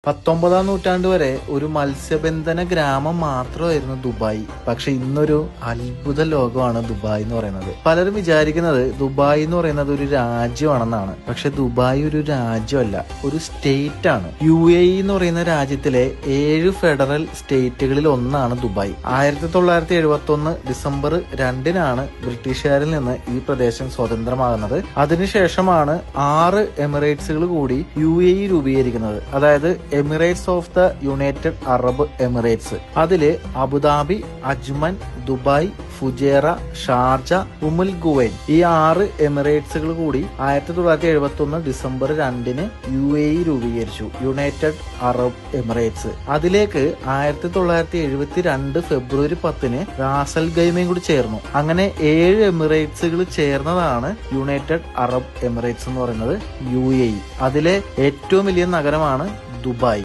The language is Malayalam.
19-ാം നൂറ്റാണ്ട് വരെ ഒരു മത്സ്യബന്ധന ഗ്രാമം മാത്രമായിരുന്നു ദുബായ്. പക്ഷെ ഇന്നൊരു അത്ഭുത ലോകമാണ് ദുബായ് എന്ന് പറയുന്നത്. പലരും വിചാരിക്കുന്നത് ദുബായ് എന്ന് പറയുന്നത് ഒരു രാജ്യമാണെന്നാണ്. പക്ഷെ ദുബായ് ഒരു രാജ്യമല്ല, ഒരു സ്റ്റേറ്റ് ആണ്. UAE എന്ന് പറയുന്ന രാജ്യത്തിലെ 7 ഫെഡറൽ സ്റ്റേറ്റുകളിൽ ഒന്നാണ് ദുബായ്. 1971 ഡിസംബർ 2-നാണ് ബ്രിട്ടീഷുകാരിൽ നിന്ന് ഈ പ്രദേശം സ്വതന്ത്രമാകുന്നത്. അതിനുശേഷമാണ് 6 എമിറേറ്റ്സുകൾ കൂടി UAE രൂപീകരിക്കുന്നത്. അതായത് Emirates of the United Arab Emirates. അതില് Abu Dhabi, Ajman, Dubai, Fujairah, Sharjah, Umm al Quwain ഈ 6 എമിറേറ്റ്സുകൾ കൂടി 1971 ഡിസംബർ 2-ന് UAE രൂപീകരിച്ചു, യുണൈറ്റഡ് അറബ് എമിറേറ്റ്സ്. അതിലേക്ക് 1972 ഫെബ്രുവരി 10-ന് റാസൽ ഖൈമയും കൂടി ചേർന്നു. അങ്ങനെ 7 എമിറേറ്റ്സുകൾ ചേർന്നതാണ് യുണൈറ്റഡ് അറബ് എമിറേറ്റ്സ് എന്ന് പറയുന്നത് UAE. അതിലെ ഏറ്റവും വലിയ നഗരമാണ് ദുബായ്.